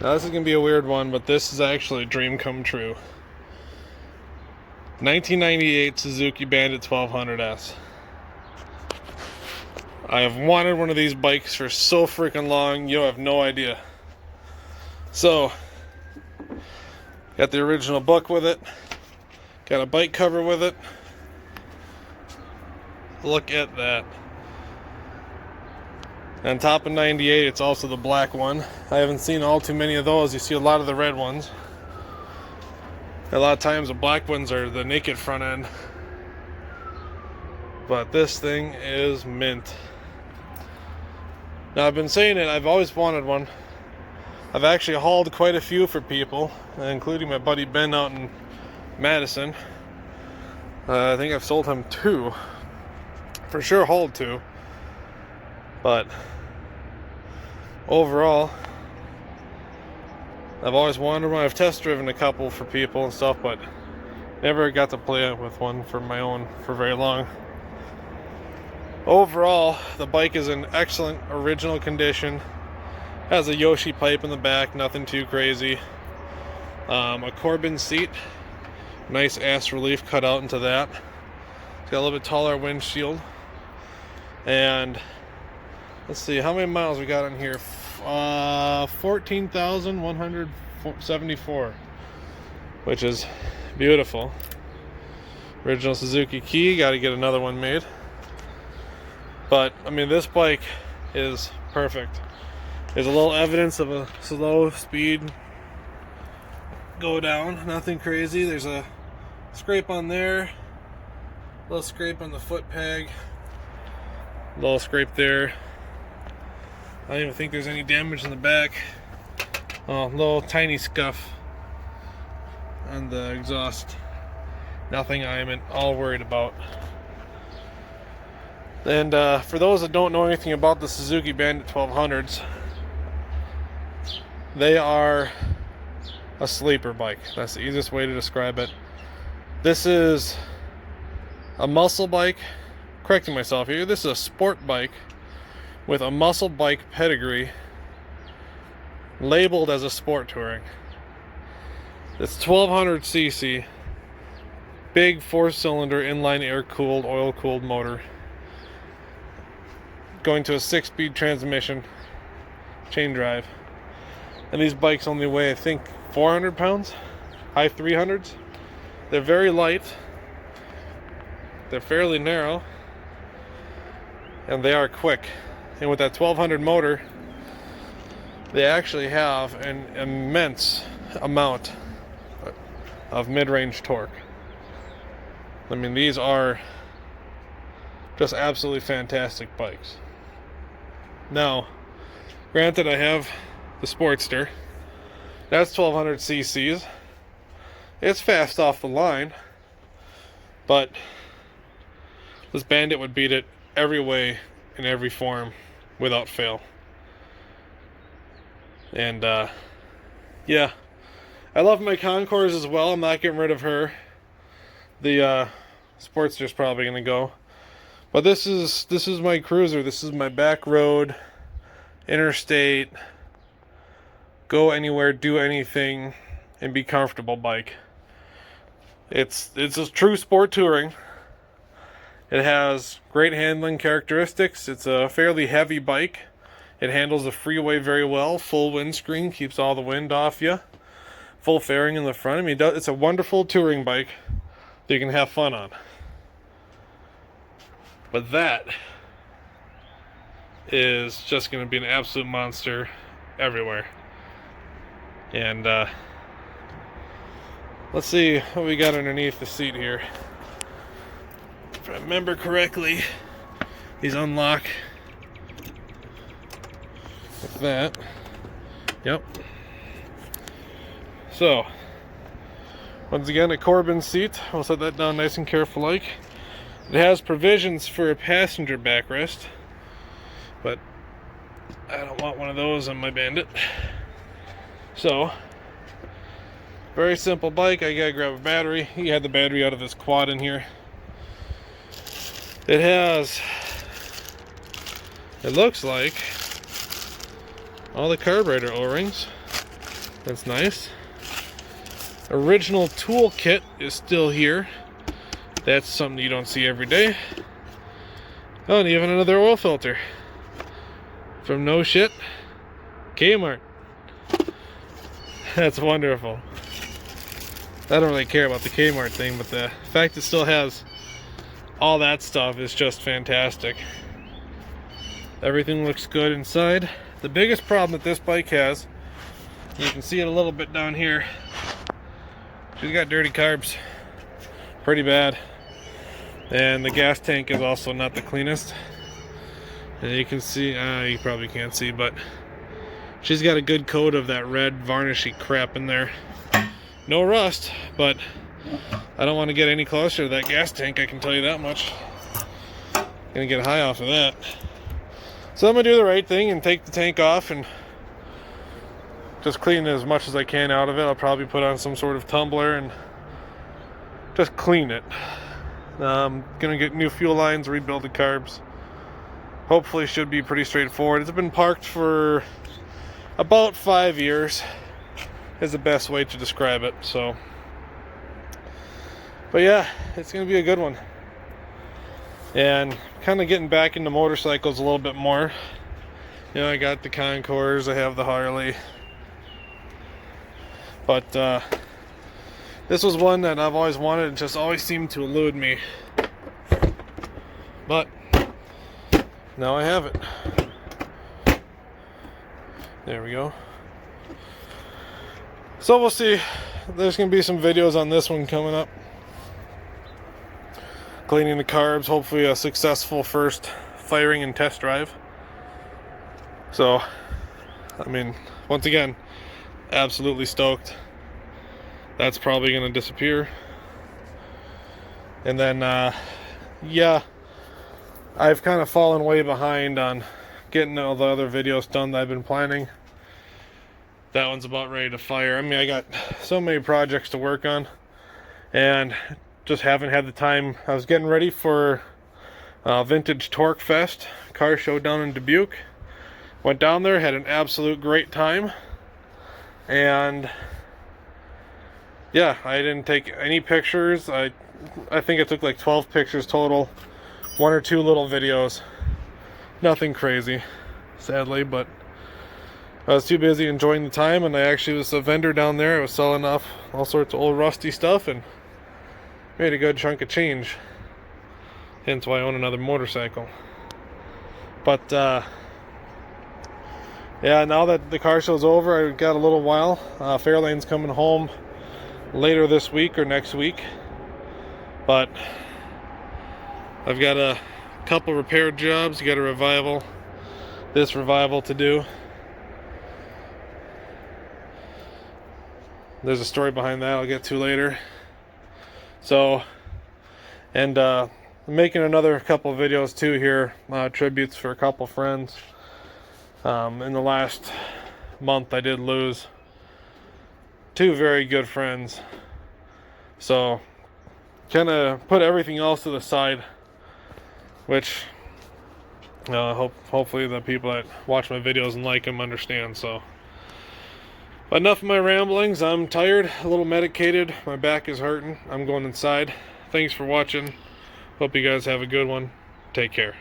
Now this is going to be a weird one, but this is actually a dream come true. 1998 Suzuki Bandit 1200S. I have wanted one of these bikes for so freaking long, you have no idea. So, got the original book with it. Got a bike cover with it. Look at that. On top of 98, it's also the black one. I haven't seen all too many of those. You see a lot of the red ones. A lot of times the black ones are the naked front end. But this thing is mint. Now I've been saying it, I've always wanted one. I've actually hauled quite a few for people, including my buddy Ben out in Madison. I think I've sold him 2. For sure hauled 2. But overall, I've always wanted one. I've test driven a couple for people and stuff, but never got to play with one for my own for very long. Overall, the bike is in excellent original condition. Has a Yoshi pipe in the back, nothing too crazy. A Corbin seat, nice ass relief cut out into that. It's got a little bit taller windshield. And let's see, how many miles we got on here? 14,174, which is beautiful. Original Suzuki key, got to get another one made. But, I mean, this bike is perfect. There's a little evidence of a slow speed go down, nothing crazy. There's a scrape on there, a little scrape on the foot peg, a little scrape there. I don't even think there's any damage in the back. Oh, little tiny scuff on the exhaust. Nothing I'm at all worried about. And for those that don't know anything about the Suzuki Bandit 1200s, they are a sleeper bike. That's the easiest way to describe it. This is a muscle bike. Correcting myself here, this is a sport bike with a muscle bike pedigree labeled as a sport touring. It's 1200 cc, big 4-cylinder inline air-cooled, oil-cooled motor, going to a 6-speed transmission, chain drive. And these bikes only weigh, I think, 400 pounds, high 300s. They're very light, they're fairly narrow, and they are quick. And with that 1200 motor, they actually have an immense amount of mid-range torque. I mean, these are just absolutely fantastic bikes. Now, granted, I have the Sportster. That's 1200 cc's. It's fast off the line, but this Bandit would beat it every way, in every form, without fail. And yeah, I love my Concours as well. I'm not getting rid of her. The Sportster's probably gonna go, but this is my cruiser. This is my back road, interstate, go anywhere, do anything, and be comfortable bike. It's a true sport touring. It has great handling characteristics. It's a fairly heavy bike. It handles the freeway very well. Full windscreen, keeps all the wind off you. Full fairing in the front. I mean, it's a wonderful touring bike that you can have fun on. But that is just going to be an absolute monster everywhere. And let's see what we got underneath the seat here. If I remember correctly, these unlock with that. Yep. So, once again, a Corbin seat. I'll set that down nice and careful like. It has provisions for a passenger backrest, but I don't want one of those on my Bandit. So, very simple bike. I gotta grab a battery. He had the battery out of his quad in here. It has, it looks like, all the carburetor O-rings. That's nice. Original tool kit is still here. That's something you don't see every day. Oh, and even another oil filter. From No Shit, Kmart. That's wonderful. I don't really care about the Kmart thing, but the fact it still has all that stuff is just fantastic. Everything looks good inside. The biggest problem that this bike has, you can see it a little bit down here, she's got dirty carbs. Pretty bad. And the gas tank is also not the cleanest. And you can see, you probably can't see, but she's got a good coat of that red varnishy crap in there. No rust, but I don't want to get any closer to that gas tank, I can tell you that much. Gonna get high off of that. So I'm gonna do the right thing and take the tank off and just clean as much as I can out of it. I'll probably put on some sort of tumbler and just clean it. Gonna get new fuel lines, rebuild the carbs. Hopefully should be pretty straightforward. It's been parked for about 5 years is the best way to describe it. So, but yeah, it's gonna be a good one. And kind of getting back into motorcycles a little bit more. You know, I got the Concours, I have the Harley. But this was one that I've always wanted and just always seemed to elude me. But now I have it. There we go. So we'll see. There's going to be some videos on this one coming up. Cleaning the carbs, hopefully a successful first firing and test drive. So, I mean, once again, absolutely stoked. That's probably going to disappear. And then, yeah, I've kind of fallen way behind on getting all the other videos done that I've been planning. That one's about ready to fire. I mean, I got so many projects to work on and just haven't had the time. I was getting ready for Vintage Torque Fest car show down in Dubuque. Went down there, had an absolute great time. And yeah, I didn't take any pictures. I think I took like 12 pictures total. 1 or 2 little videos. Nothing crazy, sadly, but I was too busy enjoying the time, and I actually was a vendor down there. I was selling off all sorts of old rusty stuff and made a good chunk of change. Hence why I own another motorcycle. But yeah, now that the car show's over, I've got a little while. Fairlane's coming home later this week or next week. But I've got a couple repair jobs. You got this revival to do. There's a story behind that I'll get to later. So, and I'm making another couple of videos too here, tributes for a couple friends. In the last month I did lose 2 very good friends. So, kind of put everything else to the side, which hopefully the people that watch my videos and like them understand. So, but enough of my ramblings. I'm tired, a little medicated, my back is hurting. I'm going inside. Thanks for watching. Hope you guys have a good one. Take care.